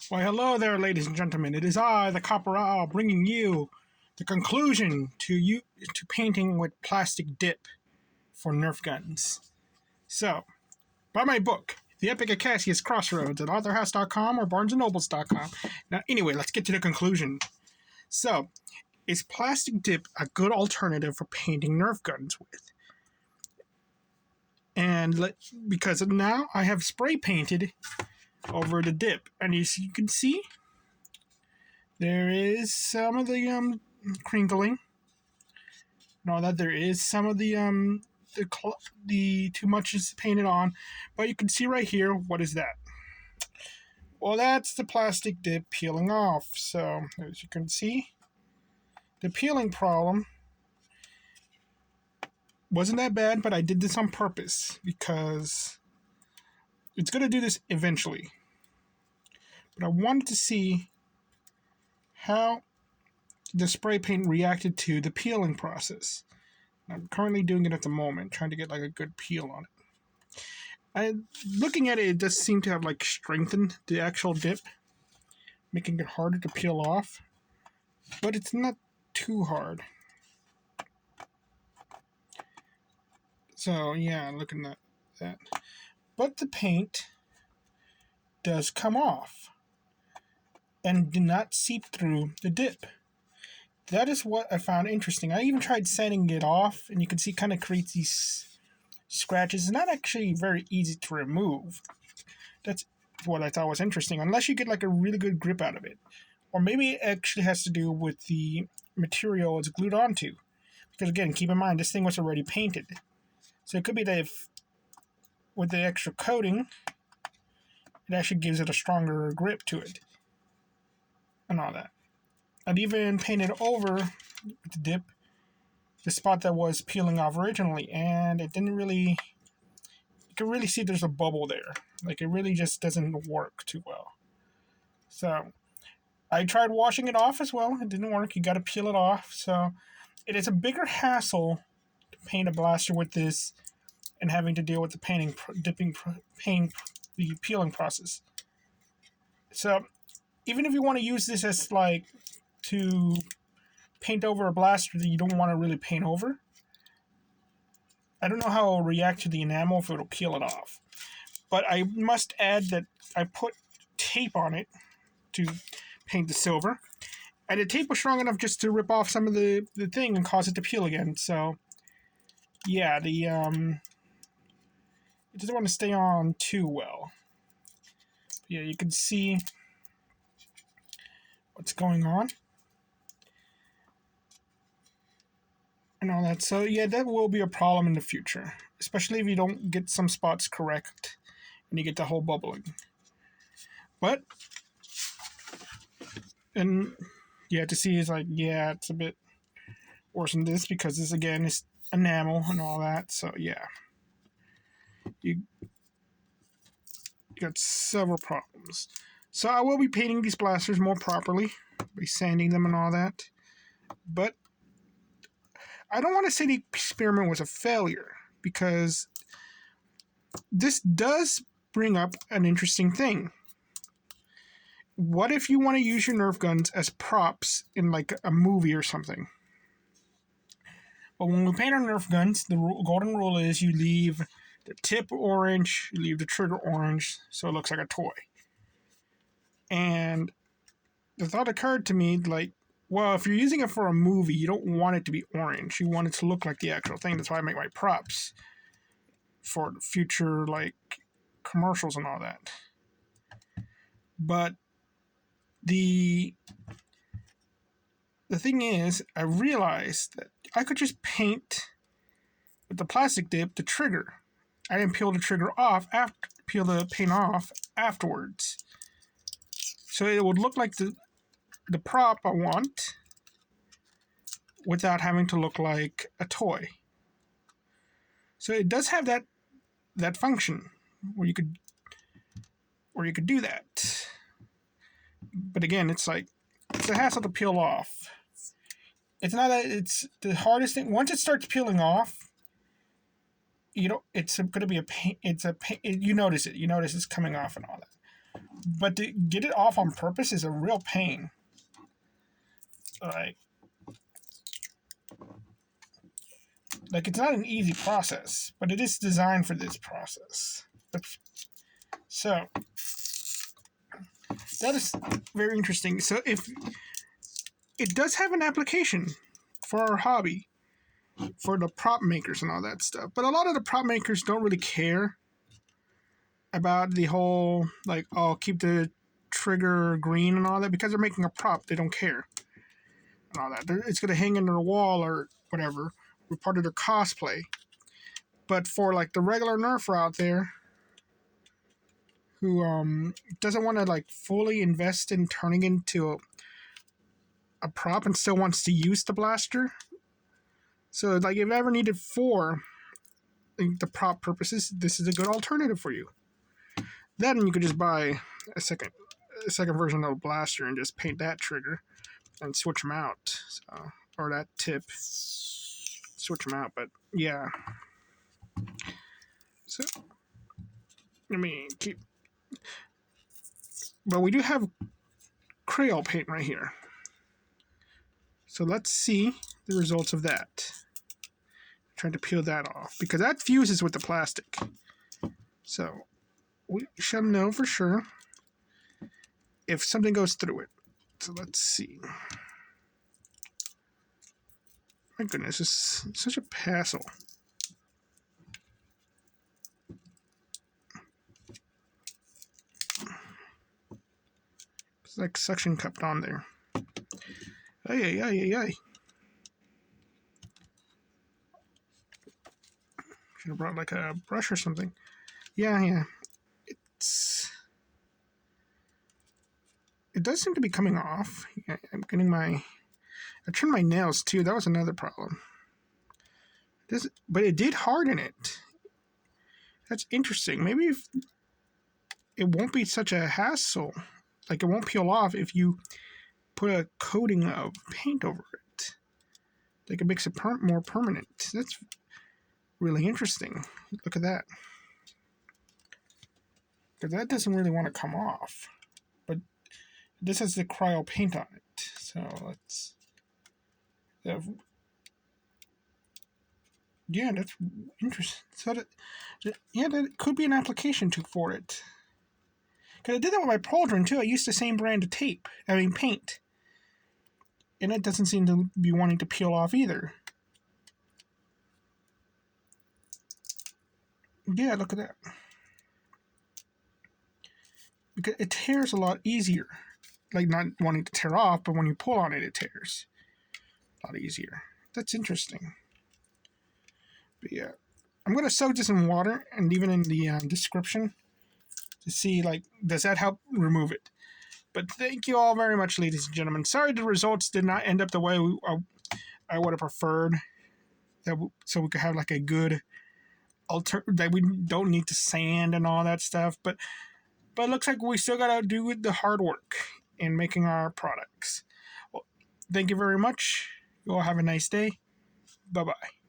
Why, hello there, ladies and gentlemen. It is I, the Copperal, bringing you the conclusion to painting with plastic dip for Nerf guns. So, buy my book, The Epic of Cassius Crossroads, at authorhouse.com or barnesandnobles.com. Now, anyway, let's get to the conclusion. So, is plastic dip a good alternative for painting Nerf guns with? And because now I have spray painted over the dip, and as you can see, there is some of the crinkling. No, that there is some of the too much is painted on, but you can see right here, what is that? Well, that's the plastic dip peeling off. So as you can see, the peeling problem wasn't that bad, but I did this on purpose because it's going to do this eventually. But I wanted to see how the spray paint reacted to the peeling process. I'm currently doing it at the moment, trying to get like a good peel on it. Looking at it, it does seem to have like strengthened the actual dip, making it harder to peel off. But it's not too hard. So yeah, looking at that. But the paint does come off and did not seep through the dip. That is what I found interesting. I even tried sanding it off, and you can see it kind of creates these scratches. It's not actually very easy to remove. That's what I thought was interesting, unless you get like a really good grip out of it. Or maybe it actually has to do with the material it's glued onto. Because again, keep in mind, this thing was already painted. So it could be that if, with the extra coating, it actually gives it a stronger grip to it. And all that. I'd even painted over with the dip the spot that was peeling off originally, and it didn't really, you can really see there's a bubble there. Like, it really just doesn't work too well. So I tried washing it off as well. It didn't work. You got to peel it off. So it is a bigger hassle to paint a blaster with this and having to deal with the the peeling process. So even if you want to use this as like to paint over a blaster that you don't want to really paint over, I don't know how it'll react to the enamel, if it'll peel it off. But I must add that I put tape on it to paint the silver, and the tape was strong enough just to rip off some of the thing and cause it to peel again. So yeah, it doesn't want to stay on too well. Yeah, you can see what's going on and all that. So yeah, that will be a problem in the future, especially if you don't get some spots correct and you get the whole bubbling. But, and yeah, to see is like, yeah, it's a bit worse than this because this again is enamel and all that. So yeah, you got several problems. So I will be painting these blasters more properly, by sanding them and all that. But I don't want to say the experiment was a failure, because this does bring up an interesting thing. What if you want to use your Nerf guns as props in like a movie or something? But when we paint our Nerf guns, the golden rule is you leave the tip orange, you leave the trigger orange, so it looks like a toy. And the thought occurred to me, like, well, if you're using it for a movie, you don't want it to be orange. You want it to look like the actual thing. That's why I make my props for future, like, commercials and all that. But the thing is, I realized that I could just paint with the plastic dip the trigger. I didn't peel the trigger off, peel the paint off afterwards. So it would look like the prop I want without having to look like a toy. So it does have that function where you could do that. But again, it's a hassle to peel off. It's not that it's the hardest thing. Once it starts peeling off, it's going to be a pain. You notice it. You notice it's coming off and all that. But to get it off on purpose is a real pain. Like it's not an easy process, but it is designed for this process. Oops. So that is very interesting. So if it does have an application for our hobby, for the prop makers and all that stuff, but a lot of the prop makers don't really care about the whole like, oh, keep the trigger green and all that, because they're making a prop. They don't care and all that. It's going to hang in their wall or whatever, we're part of their cosplay. But for like the regular Nerfer out there who doesn't want to like fully invest in turning into a prop and still wants to use the blaster, so like if you ever needed for the prop purposes, this is a good alternative for you. Then you could just buy a second version of the blaster and just paint that trigger and switch them out, or that tip, switch them out. But yeah, so let me keep. But we do have crayon paint right here, so let's see the results of that. Trying to peel that off because that fuses with the plastic, so we shall know for sure if something goes through it. So let's see. My goodness, it's such a hassle. It's like suction cupped on there. Ay. Should have brought like a brush or something. Yeah. It does seem to be coming off. Yeah, I'm getting I trimmed my nails too. That was another problem. But it did harden it. That's interesting. Maybe if it won't be such a hassle. Like it won't peel off if you put a coating of paint over it. Like it makes it more permanent. That's really interesting. Look at that. Because that doesn't really want to come off. But this has the cryo paint on it. So let's... Yeah, that's interesting. So that could be an application for it. Because I did that with my pauldron too. I used the same brand of paint. And it doesn't seem to be wanting to peel off either. Yeah, look at that. Because it tears a lot easier. Like not wanting to tear off, but when you pull on it, it tears a lot easier. That's interesting. But yeah, I'm going to soak this in water and leave it in the description to see, like, does that help remove it? But thank you all very much, ladies and gentlemen. Sorry the results did not end up the way I would have preferred. So we could have like a good that we don't need to sand and all that stuff. But it looks like we still got to do the hard work in making our products. Well, thank you very much. You all have a nice day. Bye-bye.